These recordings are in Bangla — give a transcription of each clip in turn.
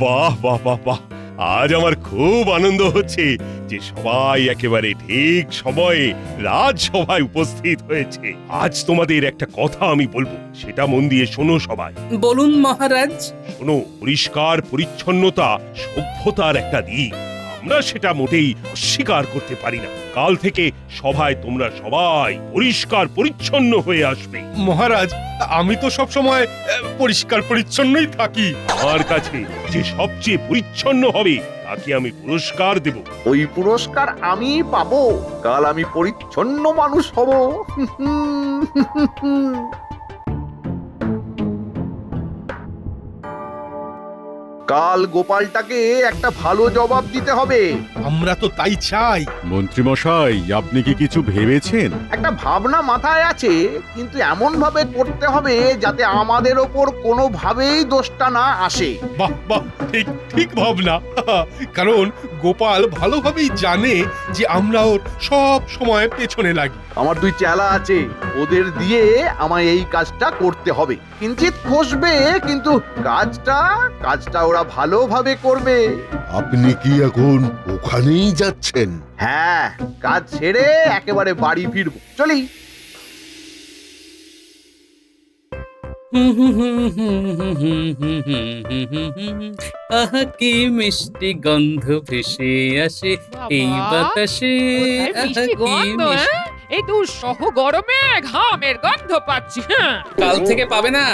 বাহ বাহ বাহ বাহ, আজ আমার খুব আনন্দ হচ্ছে যে সবাই একেবারে ঠিক সময়ে রাজসভায় উপস্থিত হয়েছে। আজ তোমাদের একটা কথা আমি বলবো, সেটা মন দিয়ে শোনো সবাই। বলুন মহারাজ। শোনো, পরিষ্কার পরিচ্ছন্নতা সভ্যতার একটা দিক, আমরা সেটা মোটেই অস্বীকার করতে পারি না। কাল থেকে সভায় তোমরা সবাই পরিষ্কার পরিচ্ছন্ন হয়ে আসবে। মহারাজ, আমি তো সব সময় পরিষ্কার পরিচ্ছন্নই থাকি। আমার কাছে যে সবচেয়ে পরিচ্ছন্ন হবে তাকে আমি পুরস্কার দেব। ওই পুরস্কার আমি পাবো। কাল আমি পরিচ্ছন্ন মানুষ হব। কাল গোপালটাকে একটা ভালো জবাব দিতে হবে। আমরা তো তাই চাই। মন্ত্রীমশাই, আপনি কি কিছু ভেবেছেন? একটা ভাবনা মাথায় আছে, কিন্তু এমন ভাবে করতে হবে যাতে আমাদের ওপর কোনোভাবেই দোষটা না আসে। বাহ বাহ, ঠিক ঠিক ভাবনা। কারণ গোপাল ভালোভাবেই জানে যে আমরা ওর সব সময় পেছনে লাগি। আমার দুই চেলা আছে, ওদের দিয়ে আমায় এই কাজটা করতে হবে। কিঞ্চিত খসবে, কিন্তু কাজটা ওরা ভালোভাবে করবে। আপনি কি এখন ওখানেই যাচ্ছেন? হ্যাঁ, কাজ ছেড়ে একেবারে বাড়ি ফিরবো। চলি। আহা কি মিষ্টি গন্ধ ভেসে আসে এই বাতাসে। কোথায় আহা মিষ্টি কি গন্ধ, মিষ্টি। এই দুঃসহ গরমে ঘামের গন্ধ পাচ্ছি। হ্যাঁ, কাল থেকে পাবে না।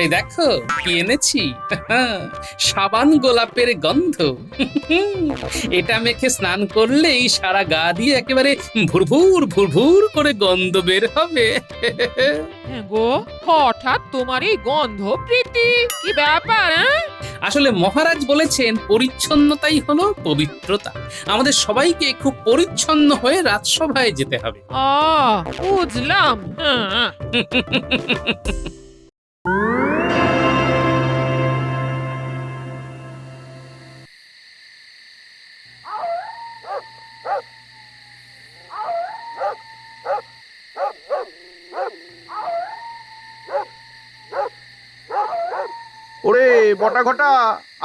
এই দেখো কি এনেছি, সাবান গোলাপের গন্ধ। এটা মেখে স্নান করলেই সারা গা দিয়ে একেবারে ভুরভুর ভুরভুর করে গন্ধ বের হবে। হ্যাঁ গো, হঠাৎ তোমার এই গন্ধ প্রীতি, কি ব্যাপার? হ্যাঁ, আসলে মহারাজ বলেছেন পরিচ্ছন্নতাই হলো পবিত্রতা। আমাদের সবাইকে খুব পরিচ্ছন্ন হয়ে রাজসভায় যেতে হবে। বুঝলাম। হ্যাঁ, ওরে বটা ঘটা,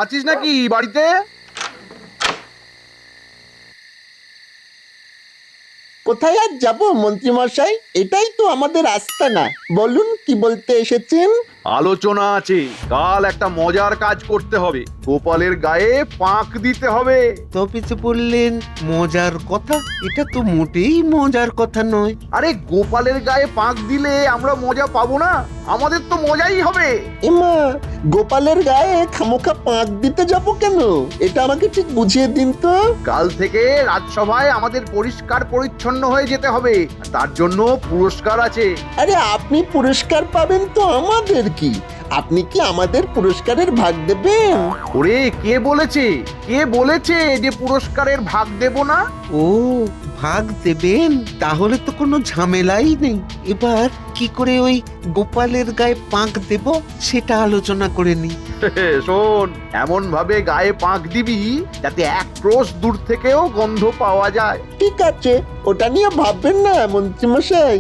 আছিস নাকি বাড়িতে? কোথায় আর যাবো মন্ত্রী মশাই, এটাই তো আমাদের আস্তানা। বলুন কি বলতে এসেছেন? আলোচনা আছে, কাল একটা মজার কাজ করতে হবে। গোপালের গায়ে পাক দিতে হবে। তো পিছু বললেন মজার কথা, এটা তো মোটেই মজার কথা নয়। আরে গোপালের গায়ে পাক দিলে আমরা মজা পাবো না? আমাদের তো মজাই হবে। এমা, গোপালের গায়ে খামোখা পাক দিতে যাব কেন? এটা আমাকে ঠিক বুঝিয়ে দিন তো। কাল থেকে রাজসভায় আমাদের পরিষ্কার পরিচ্ছন্ন হয়ে যেতে হবে, তার জন্য পুরস্কার আছে। আরে আপনি পুরস্কার পাবেন তো আমাদের কি? আপনি কি আমাদের পুরস্কারের ভাগ দেবেন? ওরে কে বলেছে যে পুরস্কারের ভাগ দেব না? ও, ভাগ দেবেন? তাহলে তো কোনো ঝামেলাই নেই। এবার কি করে ওই গোপালের গায়ে পাক দেব সেটা আলোচনা করে নি। শোন, এমন ভাবে গায়ে পাক দিবি যাতে এক ক্রোশ দূর থেকেও গন্ধ পাওয়া যায়। ঠিক আছে, ওটা নিয়ে ভাববেন না মন্ত্রী মশাই।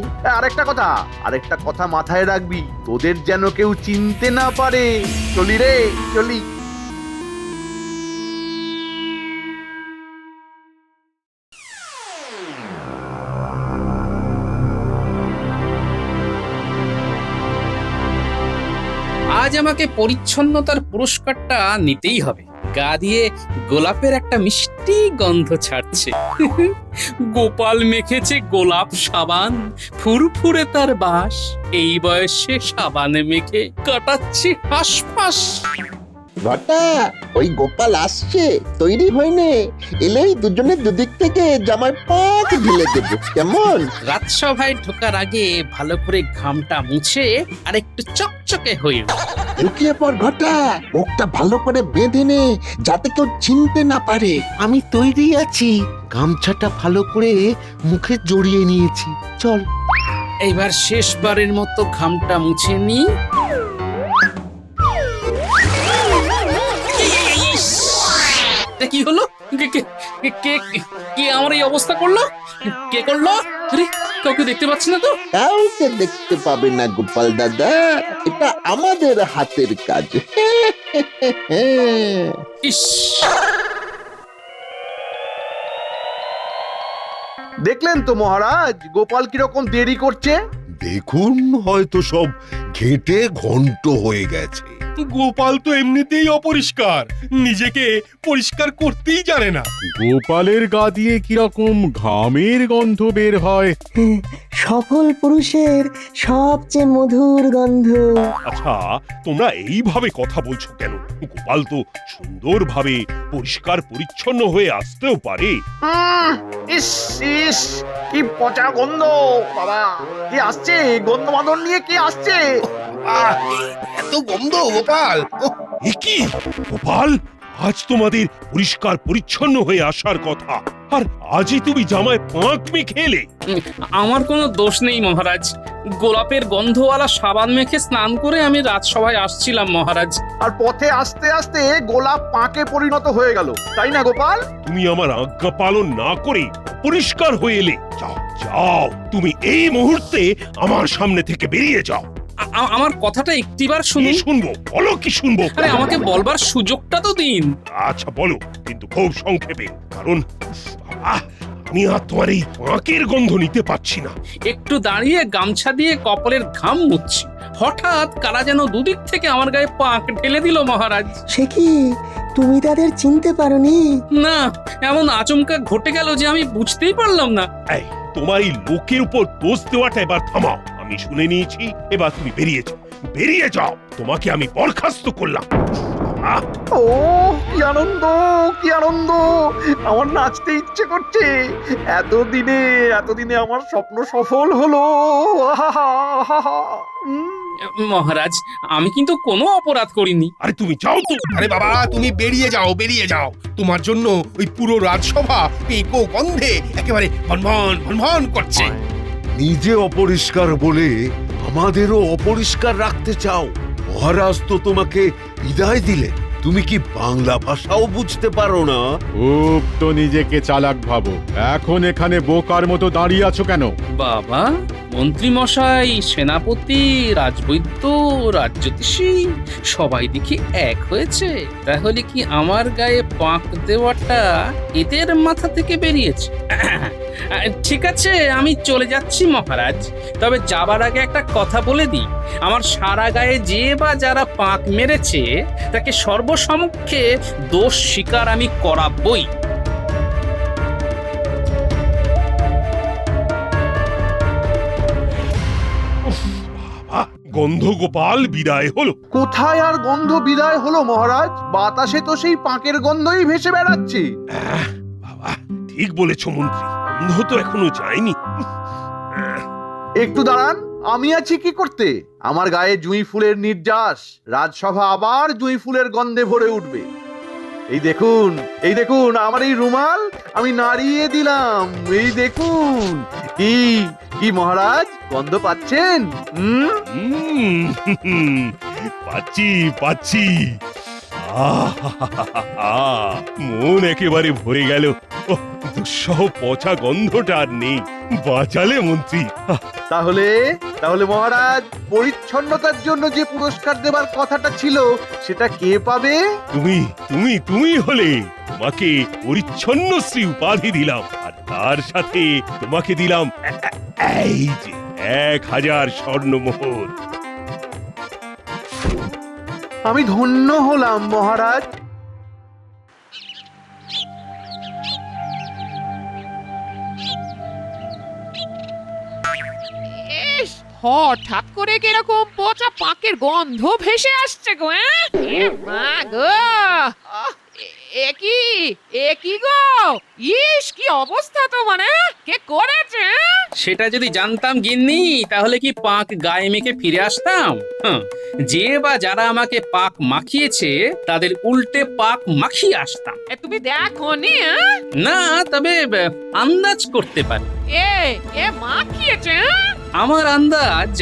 আরেকটা কথা মাথায় রাখবি, তোদের যেন কেউ চিনতে না পারে। চলি রে, চলি। আজ আমাকে পরিচ্ছন্নতার পুরস্কারটা নিতেই হবে। গা দিয়ে গোলাপের একটা মিষ্টি গন্ধ ছাড়ছে। গোপাল মেখেছে গোলাপ সাবান, ফুরফুরে তার বাস। এই বয়সে সাবানে মেখে কাটাচ্ছি হাসফাস। ঘটা, ওই গোপাল আসছে, তৈরি হয়নি। এলেই দুজনে দুদিক থেকে জামায় পাক ঢেলে দেবো, কেমন? রাজসভায় ঢোকার আগে ভালো করে ঘামটা মুছে আর একটু চকচকে হয়ে লুকিয়ে পড় ঘটা, মুখটা ভালো করে বেঁধে নে যাতে কেউ চিনতে না পারে। আমি তৈরি আছি, গামছাটা ভালো করে মুখে জড়িয়ে নিয়েছি। চল। এইবার শেষবারের মতো ঘামটা মুছে নি। কি হলো? কে আমার এই অবস্থা করলো? কে করলো? আরে কাউকে দেখতে পাচ্ছি না তো। কাউকে দেখতে পাবে না গোপাল দাদা, এটা আমাদের হাতের কাজ। ইস, দেখলেন তো মহারাজ, গোপাল কিরকম দেরি করছে। দেখুন, হয়তো সব ঘেঁটে ঘন্ট হয়ে গেছে। গোপাল তো এমনিতেই অপরিষ্কার, নিজেকে পরিষ্কার করতেই জানে না। গোপালের গা দিয়ে কিরকম ঘামের গন্ধ বের হয়। সফল পুরুষের সবচেয়ে মধুর গন্ধ। আচ্ছা, তোমরা এইভাবে কথা বলছো কেন? গোপাল তো সুন্দরভাবে পরিষ্কার পরিচ্ছন্ন হয়ে আসতেও পারে। ইস ইস, কি পচা গন্ধ! বাবা, কে আসছে? গন্ধ মাদন নিয়ে কে আসছে? এত গন্ধ গোপাল! এ কি গোপাল, আজ তোমাদের পরিষ্কার পরিচ্ছন্ন হয়ে আসার কথা, আর আজই তুমি জামায় পাঁক মেখে এলে। আমার কোনো দোষ নেই মহারাজ। গোলাপের গন্ধওয়ালা সাবান মেখে স্নান করে আমি রাজসভায় আসছিলাম মহারাজ। আর পথে আস্তে আস্তে গোলাপ পাঁকে পরিণত হয়ে গেল, তাই না গোপাল? তুমি আমার আজ্ঞা পালন না করে পরিষ্কার হয়ে এলে। যাও যাও, তুমি এই মুহূর্তে আমার সামনে থেকে বেরিয়ে যাও। আমার কথাটা একটিবার কি শুনুন। শুনবো? বলো, কি শুনবো? আরে আমাকে বলবার সুযোগটা তো দিন। আচ্ছা বলো, কিন্তু খুব সংক্ষেপে, কারণ বাবা, আমি আর তোমার এই পাঁকের গন্ধ নিতে পারছি না। একটু দাঁড়িয়ে গামছা দিয়ে কপালের ঘাম মুছছি, হঠাৎ কারা যেন দুদিক থেকে আমার গায়ে পাক ঢেলে দিল মহারাজ। সে কি, তুমি তাদের চিনতে পারোনি? না, এমন আচমকা ঘটে গেল যে আমি বুঝতেই পারলাম না। এই, তোমার এই লোকের উপর দোষ দেওয়াটা এবার থামাও। আমি শুনে নিয়েছি, এবার তুমি বেরিয়ে যাও, বেরিয়ে যাও। তোমাকে আমি বরখাস্ত করলাম। আহ, ও কি আনন্দ, কি আনন্দ! আমার নাচতে ইচ্ছে করছে। এতদিনে আমার স্বপ্ন সফল হলো। আহাহা, আহাহা। মহারাজ, আমি কিন্তু কোনো অপরাধ করিনি। আরে তুমি যাও তো। আরে বাবা, তুমি বেরিয়ে যাও, বেরিয়ে যাও। তোমার জন্য ওই পুরো রাজসভা পেকো গন্ধে একেবারে ভনভন ভনভন করছে। নিজে অপরিষ্কার বলে আমাদেরও অপরিষ্কার রাখতে চাও? মহারাজ তো তোমাকে বিদায় দিলে, তুমি কি বাংলা ভাষাও বুঝতে পারো না? খুব তো নিজেকে চালাক ভাবো। এখন এখানে বোকার মতো দাঁড়িয়ে আছো কেন? বাবা, মন্ত্রী মশাই, সেনাপতি, রাজবৈদ্য, রাজ্যতীষী সবাই দেখি এক হয়েছে। তাহলে কি আমার গায়ে পাক দেওয়াটা এদের মাথা থেকে বেরিয়েছে? ঠিক আছে, আমি চলে যাচ্ছি মহারাজ। তবে যাবার আগে একটা কথা বলে দিই, আমার সারা গায়ে যে বা যারা পাক মেরেছে তাকে সর্বসমক্ষে দোষ স্বীকার আমি করাবই। গন্ধ গোপাল বিদায় হলো। কোথায় আর গন্ধ বিদায় হলো মহারাজ? বাতাসে তো সেই পাঁকের গন্ধই ভেসে বেড়াচ্ছে। বাবা, ঠিক বলেছো মন্ত্রী, গন্ধ তো এখনো যায়নি। একটু দাঁড়ান, আমি আছি কি করতে? আমার গায়ে জুঁই ফুলের নির্যাস, রাজসভা আবার জুঁই ফুলের গন্ধে ভরে উঠবে। এই দেখুন আমার এই রুমাল আমি নাড়িয়ে দিলাম। এই দেখুন, কি কি মহারাজ, গন্ধ পাচ্ছেন? পাচ্ছি পাচ্ছি। আহা, মন একেবারে ভরে গেল। ওহ, দুঃসহ পচা গন্ধটা আর নেই। বাঁচালে মন্ত্রী। তাহলে মহারাজ, পরিচ্ছন্নতার জন্য যে পুরস্কার দেবার কথাটা ছিল সেটা কে পাবে? তুমি তুমি তুমি হলে। তোমাকে পরিচ্ছন্ন শ্রী উপাধি দিলাম, আর তার সাথে তোমাকে দিলাম এই যে 1000 স্বর্ণমোহর। আমি ধন্য হলাম মহারাজ। ইস, হঠাৎ করে কিরকম পচা পাকের গন্ধ ভেসে আসছে গো। এ মা গো, এ কি গো? ইস, কি অবস্থা তোমার! কে করেছে? সেটা যদি জানতাম গিন্নি, তাহলে কি পাক গায়ে মেখে ফিরে আসতাম? যে বা যারা আমাকে পাক মাখিয়েছে তাদের উল্টে পাক মাখিয়ে আসতাম। তুমি দেখো নি? না, তবে আন্দাজ করতে পারি। এ মাখিয়েছে। আমার আন্দাজ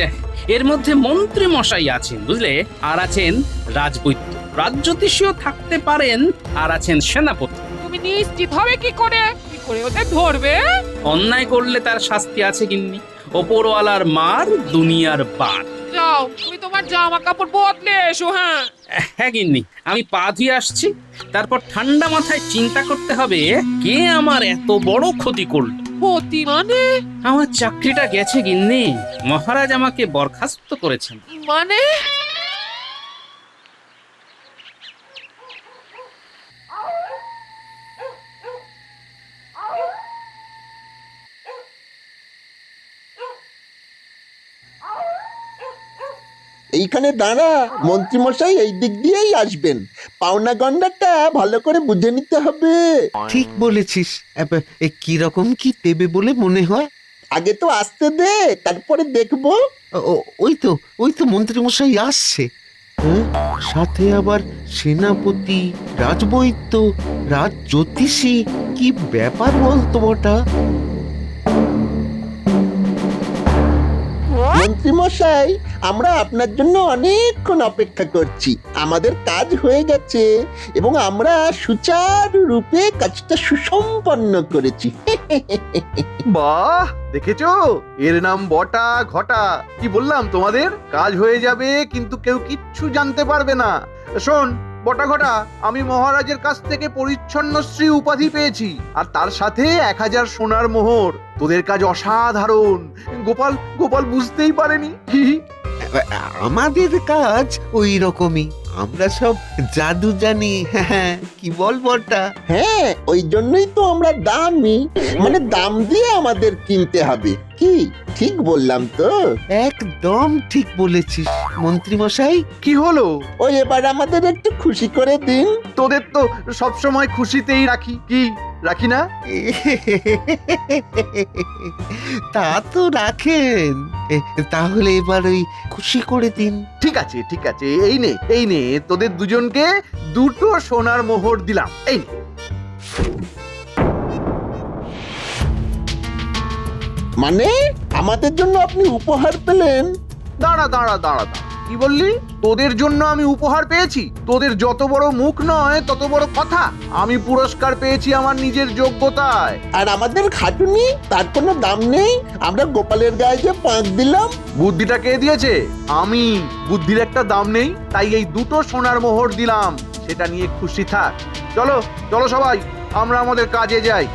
এর মধ্যে মন্ত্রী মশাই আছেন, বুঝলে, আর আছেন রাজবৈদ্য, রাজ্যতীষীও থাকতে পারেন, আর আছেন সেনাপতি। তুমি নিশ্চিত হবে কি করে? করে ওদের ধরবে? অন্যায় করলে তার শাস্তি আছে গিন্নি। ওপরওয়ালার মার দুনিয়ার বার। যাও, তুমি তোমার জামা কাপড় বদলে এসো। হ্যাঁ, হ্যাঁ গিন্নি, আমি পা ধুয়ে আসছি। তারপর ঠান্ডা মাথায় চিন্তা করতে হবে কে আমার এত বড় ক্ষতি করলো। ক্ষতি মানে? আমার চাকরিটা গেছে গিন্নি, মহারাজ আমাকে বরখাস্ত করেছেন। মানে? এইখানে দাঁড়া, মন্ত্রীমশাই এই দিক দিয়েই আসবেন। পাওনা গন্ডারটা ভালো করে বুঝে নিতে হবে। ঠিক বলেছিস। কি রকম কি দেবে বলে মনে হয়? আগে তো আসতে দে, তারপরে দেখবো। ওই তো মন্ত্রীমশাই আসছে। সাথে আবার সেনাপতি, রাজবৈদ্য, রাজ জ্যোতিষী, কি ব্যাপার বলতো ওটা? মন্ত্রীমশাই, আমরা আপনার জন্য অনেকক্ষণ অপেক্ষা করছি। আমাদের কাজ হয়ে গেছে এবং আমরা সুচারুরূপে কাজটা সুসম্পন্ন করেছি। বাহ, দেখেছো, এর নাম বটা ঘটা। কি বললাম তোমাদের, কাজ হয়ে যাবে কিন্তু কেউ কিচ্ছু জানতে পারবে না। শোন বটা ঘটা, আমি মহারাজের কাছ থেকে পরিচ্ছন্নশ্রী উপাধি পেয়েছি, আর তার সাথে 1000 সোনার মোহর। তোদের কাজ অসাধারণ। গোপাল গোপাল বুঝতেই পারেনি। আমাদের কাজ ওই রকমই। আমরা সব জাদু জানি। হ্যাঁ, কি বল বটা? হ্যাঁ, ওই জন্যই তো আমরা দামি, মানে দাম দিয়ে আমাদের কিনতে হবে। কি ঠিক বললাম তো? একদম ঠিক বলেছিস মন্ত্রীমশাই। কি হলো? ওই এবার আমাদের একটু খুশি করে দিন। তোদের তো সব সময় খুশিতেই রাখি, কি রাখি না? তা তো রাখেন। তাহলে এবার ওই খুশি করে দিন। ঠিক আছে ঠিক আছে, এই নে তোদের দুজনকে 2টো সোনার মোহর দিলাম। এই নে। মানে আমাদের জন্য আপনি উপহার পেলেন? দাঁড়া দাঁড়া দাঁড়া দাঁড়া, কি বললি? তোদের জন্য আমি উপহার পেয়েছি? তোদের যত বড় মুখ নয় তত বড় কথা। আমি পুরস্কার পেয়েছি আমার নিজের যোগ্যতায়। আর আমাদের খাটুনি, তার কোনো দাম নেই? আমরা গোপালের গায়ে যে পাঁক দিলাম। বুদ্ধিটা কে দিয়েছে? আমি। বুদ্ধির একটা দাম নেই, তাই এই 2টো সোনার মোহর দিলাম। সেটা নিয়ে খুশি থাক। চলো চলো সবাই, আমরা আমাদের কাজে যাই।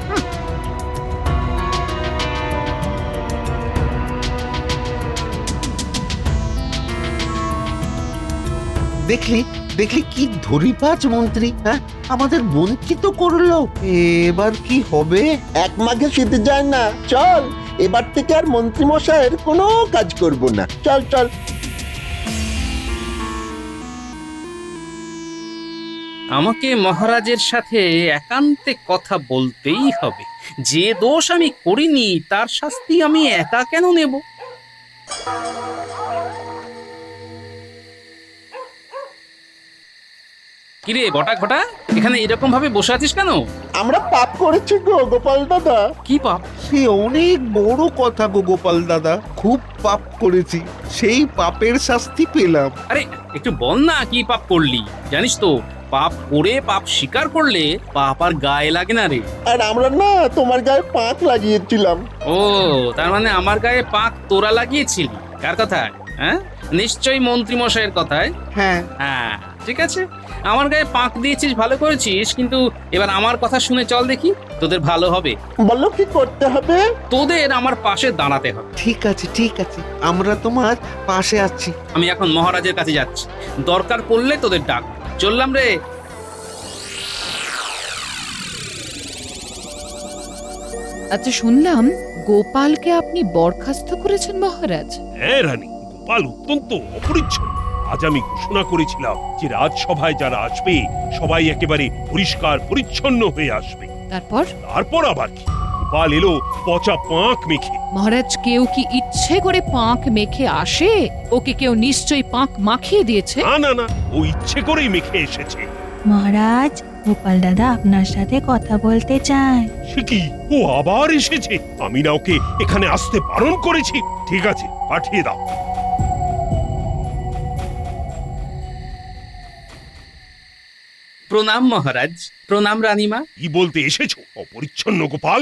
দেখলি দেখলি কি ধরিপাজ মন্ত্রী। হ্যাঁ, আমাদের বঞ্চিত করলো। এবার কি হবে? এক মাঘে শীত যায় না। চল, এবার থেকে আর মন্ত্রীমশাইয়ের কোনো কাজ করব না। চল চল। আমাকে মহারাজের সাথে একান্তে কথা বলতেই হবে। যে দোষ আমি করিনি তার শাস্তি আমি একা কেন নেব? কিরে বটা ঘটা, এখানে এরকম ভাবে বসে আছিস কেন? আমরা পাপ করেছি গো গোপাল দাদা। কি পাপ? সে অনেক বড় কথা গো গোপাল দাদা। খুব পাপ করেছি, সেই পাপের শাস্তি পেলাম। আরে একটু বল না কি পাপ করলি। জানিস তো, পাপ করে পাপ স্বীকার করলে পাপ আর গায়ে লাগে না রে। আর আমরা না তোমার গায়ে পাঁক লাগিয়েছিলাম। ও, তার মানে আমার গায়ে পাক তোরা লাগিয়েছিলি? কার কথায়? হ্যাঁ, নিশ্চয়ই মন্ত্রী মশাইয়ের কথায়। হ্যাঁ হ্যাঁ, ঠিক আছে, আমার গায়ে পাক দিয়েছিস, ভালো করেছিস। কিন্তু এবার আমার কথা শুনে চল দেখি, তোদের ভালো হবে। বলো কি করতে হবে? তোদের আমার পাশে দাঁড়াতে হবে। ঠিক আছে ঠিক আছে, আমরা তোমার পাশে আছি। আমি এখন মহারাজের কাছে যাচ্ছি, দরকার পড়লে তোদের ডাক। চললাম রে। আচ্ছা, শুনলাম গোপালকে আপনি বরখাস্ত করেছেন মহারাজ। হ্যাঁ রানী, গোপাল অত্যন্ত অপরিচ্ছন্ন। আজ আমি ঘোষণা করেছিলাম যে রাজসভায় যারা আসবে সবাই একেবারে পরিষ্কার পরিচ্ছন্ন হয়ে আসবে। তারপর আবার কি, গোপাল এলো পচা পাঁক মেখে। মহারাজ, কেউ কি ইচ্ছে করে পাঁক মেখে আসে? ওকে কেউ নিশ্চয়ই পাঁক মাখিয়ে দিয়েছে। না না না, ও ইচ্ছে করেই মেখে এসেছে। মহারাজ, গোপাল দাদা আপনার সাথে কথা বলতে চায়। সে কি, ও আবার এসেছে? আমি না ওকে এখানে আসতে বারণ করেছি। ঠিক আছে, পাঠিয়ে দাও। প্রণাম মহারাজ, প্রণাম রানীমা। কি বলতে এসেছো অপরিচ্ছন্ন গোপাল?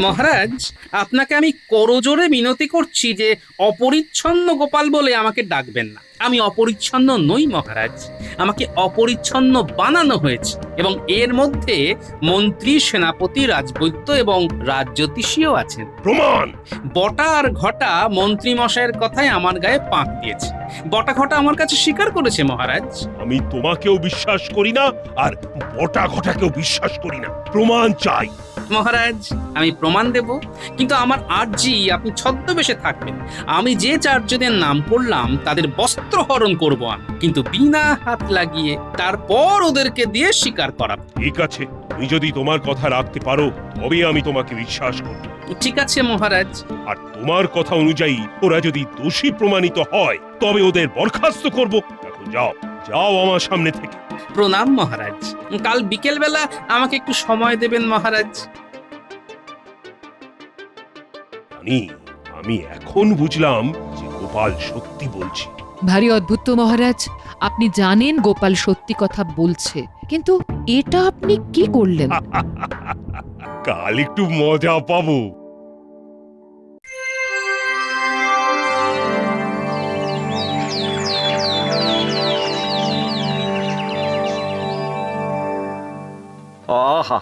মহারাজ, আপনাকে আমি করজোরে মিনতি করছি যে অপরিচ্ছন্ন গোপাল বলে আমাকে ডাকবেন না। আমি অপরিচ্ছন্ন নই মহারাজ, আমাকে অপরিচ্ছন্ন বানানো হয়েছে এবং এর মধ্যে মন্ত্রী, সেনাপতি, রাজবৈদ্য এবং রাজজ্যোতিষীও আছেন। প্রমাণ? বটা আর ঘটা মন্ত্রী মশাইয়ের কথায় আমার গায়ে পাক দিয়েছে। বটা ঘটা আমার কাছে স্বীকার করেছে মহারাজ। আমি তোমাকেও বিশ্বাস করি না আর বটা ঘটাকেও বিশ্বাস করি না। প্রমাণ চাই। মহারাজ, আমি প্রমাণ দেব, কিন্তু আমার আর্জি আপনি ছদ্মবেশে থাকবেন। আমি যে চারজনের নাম করলাম তাদের বস্ত্র হরণ করব আমি, কিন্তু বিনা হাত লাগিয়ে, তারপর ওদেরকে দিয়ে স্বীকার করাবো। ঠিক আছে, তুমি যদি তোমার কথা রাখতে পারো তবে আমি তোমাকে বিশ্বাস করব। ঠিক আছে মহারাজ। আর তোমার কথা অনুযায়ী ওরা যদি দোষী প্রমাণিত হয় তবে ওদের বরখাস্ত করব। এখন যাও, যাও আমার সামনে থেকে। প্রণাম মহারাজ। কাল বিকেল বেলা আমাকে একটু সময় দেবেন মহারাজ। আমি এখন বুঝলাম যে গোপাল সত্যি বলছে। ভারী অদ্ভুত তো মহারাজ, আপনি জানেন গোপাল সত্যি কথা বলছে, কিন্তু এটা আপনি কি করলেন? কাল একটু মজা পাবো। আহা,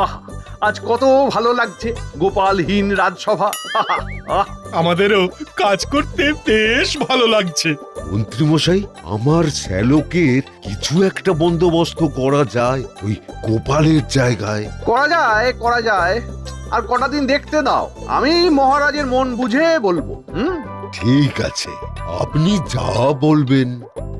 আহা, আজ কত ভালো লাগছে গোপালহীন রাজসভা। আহা, আহ, আমাদেরও কাজ করতে বেশ ভালো লাগছে। মন্ত্রীমশাই, আমার শ্যালকের কিছু একটা বন্দোবস্ত করা যায় ওই গোপালের জায়গায়। করা যায়, করা যায়। আর কটা দিন দেখতে দাও, আমি মহারাজের মন বুঝে বলবো। ঠিক আছে, আপনি যা বলবেন।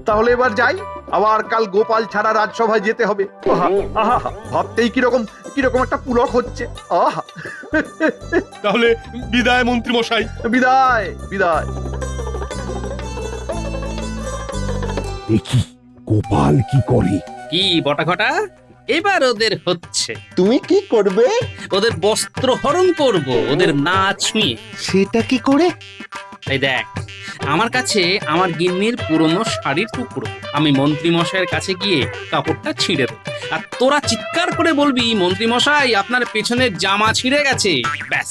তাহলে এবার যাই, আবার কাল গোপাল ছাড়া রাজসভায় যেতে হবে। আহা, আহা, ভাবতেই কিরকম কিরকম একটা পুলক হচ্ছে। আহা, তাহলে বিদায় মন্ত্রী মশাই। বিদায়, বিদায়। দেখি গোপাল কি করে। কি বটা ঘটা, এবার ওদের হচ্ছে। তুমি কি করবে? ওদের বস্ত্র হরণ করব, ওদের না ছুঁয়ে। সেটা কি করে? এই দেখ, আমার কাছে আমার গিন্নির পুরনো শাড়ির টুকরো। আমি মন্ত্রী মশাইয়ের কাছে গিয়ে কাপড়টা ছিঁড়ে দেব, আর তোরা চিৎকার করে বলবি, মন্ত্রী মশাই আপনার পেছনের জামা ছিঁড়ে গেছে। ব্যাস,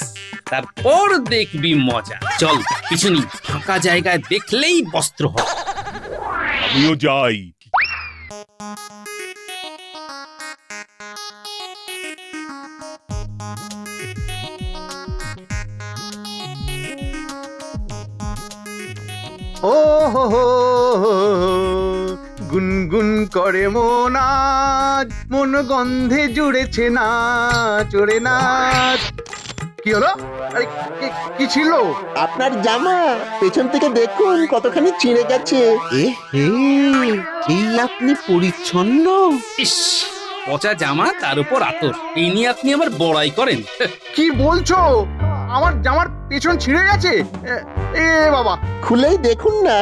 তারপর দেখবি মজা। চল পিছনি, ফাঁকা জায়গায় দেখলেই বস্ত্র হবে। আমিও যাই। ও হো হো, গুনগুন করে মন আজ, মন গন্ধে জুড়েছে না চড়ে নাচ। কি হলো? আরে কি ছিল? আপনার জামা পেছন থেকে দেখুন কতখানি ছিঁড়ে গেছে। এ হে, এই আপনি পরিচ্ছন্ন? ইস, পচা জামা, তার উপর আতর, এই নিয়ে আপনি আবার বড়াই করেন? কি বলছো? আমার জামার পেছন ছিঁড়ে গেছে? এ বাবা, খুলেই দেখুন না।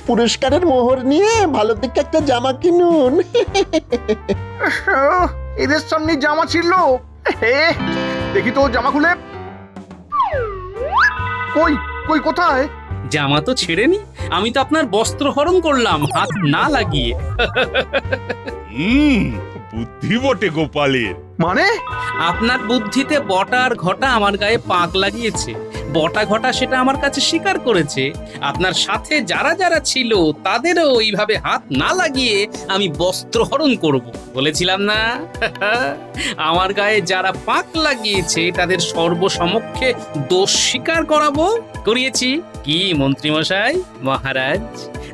পুরস্কারের মোহর নিয়ে ভালো দেখে একটা জামা কিনুন। এদের সামনে জামা ছিল। দেখি তো জামা খুলে। কই কই কোথায়? জামা তো ছেড়েনি, আমি তো আপনার বস্ত্র হরণ করলাম হাত না লাগিয়ে। বুদ্ধি বটে গোপালের। মানে? আপনার বুদ্ধিতে বটা আর ঘটা আমার গায়ে পাক লাগিয়েছে। বটা ঘটা সেটা আমার কাছে স্বীকার করেছে। আপনার সাথে যারা যারা ছিল তাদেরও ওইভাবে হাত না লাগিয়ে আমি বস্ত্র হরণ করব বলেছিলাম না? আমার গায়ে যারা পাক লাগিয়েছে তাদের সর্বসমক্ষে দোষ স্বীকার করিয়েছি। কি মন্ত্রী মশাই, মহারাজ,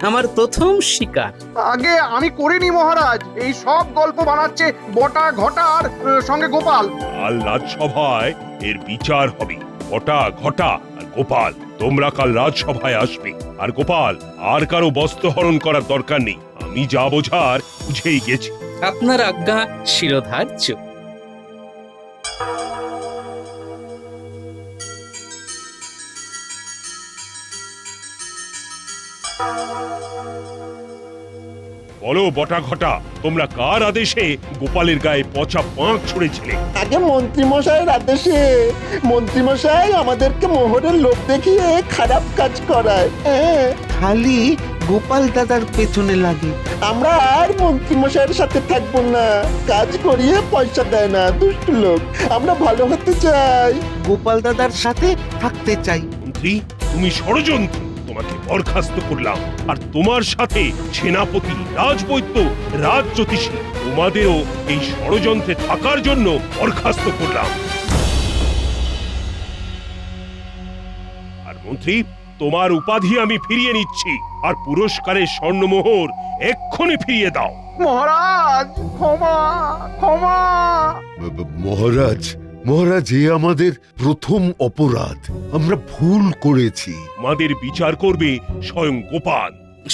আমার প্রথম শিকার। আগে আমি করিনি মহারাজ, এই সব গল্প বানাচ্ছে বটা ঘটা আর সঙ্গে গোপাল। কাল রাজসভায় এর বিচার হবে। বটা ঘটা আর গোপাল, তোমরা কাল রাজসভায় আসবে। আর গোপাল, আর কারো বস্ত্র হরণ করার দরকার নেই। আমি যা বোঝার বুঝেই গেছি। আপনার আজ্ঞা শিরোধার্য। বলো বটা ঘটা, তোমরা কার আদেশে গোপালের গায়ে পচা পাঁক ছুঁড়েছিলে? আগে মন্ত্রীমশাইয়ের আদেশে। মন্ত্রীমশাই আমাদেরকে মোহরের লোভ দেখিয়ে খারাপ কাজ করায়। খালি গোপাল দাদার পেছনে লাগে। আমরা আর মন্ত্রীমশাইয়ের সাথে থাকবো না, কাজ করিয়ে পয়সা দেয় না, দুষ্ট লোক। আমরা ভালো হতে চাই। গোপাল দাদার সাথে থাকতে চাই। মন্ত্রী তুমি ষড়যন্ত্র, তোমাকে বরখাস্ত করলাম। আর তোমার সাথে সেনাপতি, রাজবৈদ্য, রাজ জ্যোতিষী, তোমাদেরও এই ষড়যন্ত্রে থাকার জন্য বরখাস্ত করলাম। আর মন্ত্রী তোমার উপাধি আমি ফিরিয়ে নিচ্ছি, আর পুরস্কারের স্বর্ণমোহর এক্ষুনি ফিরিয়ে দাও। মহারাজ ক্ষমা ক্ষমা। মহারাজ, মহারাজ, এ আমাদের প্রথম অপরাধ। আমরা ভুল করেছি। আমাদের বিচার করবে স্বয়ং গোপাল।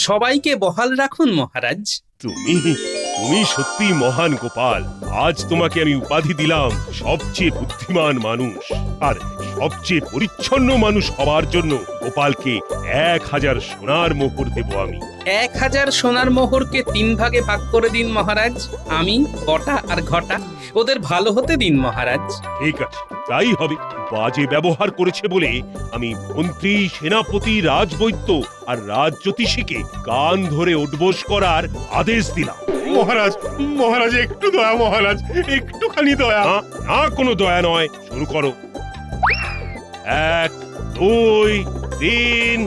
সবাইকে বহাল রাখুন মহারাজ। তুমি তুমি সত্যি মহান গোপাল। আজ তোমাকে আমি উপাধি দিলাম সবচেয়ে বুদ্ধিমান মানুষ, আর সবচেয়ে পরিচ্ছন্ন মানুষ হওয়ার জন্য গোপালকে 1000 সোনার মোহর দেব আমি। 1000 সোনার মোহরকে 3 ভাগে ভাগ করে দিন মহারাজ। আমি, বটা আর ঘটা, ওদের ভালো হতে দিন মহারাজ। ঠিক আছে, তাই হবে। বাজে ব্যবহার করেছে বলে আমি মন্ত্রী, সেনাপতি, রাজবৈদ্য আর রাজ জ্যোতিষীকে কান ধরে উঠবোস করার আদেশ দিলাম। মহারাজ, মহারাজ একটু দয়া, মহারাজ একটুখানি দয়া। না, না, কোনো দয়া নয়। শুরু করো। 1, 2, 3,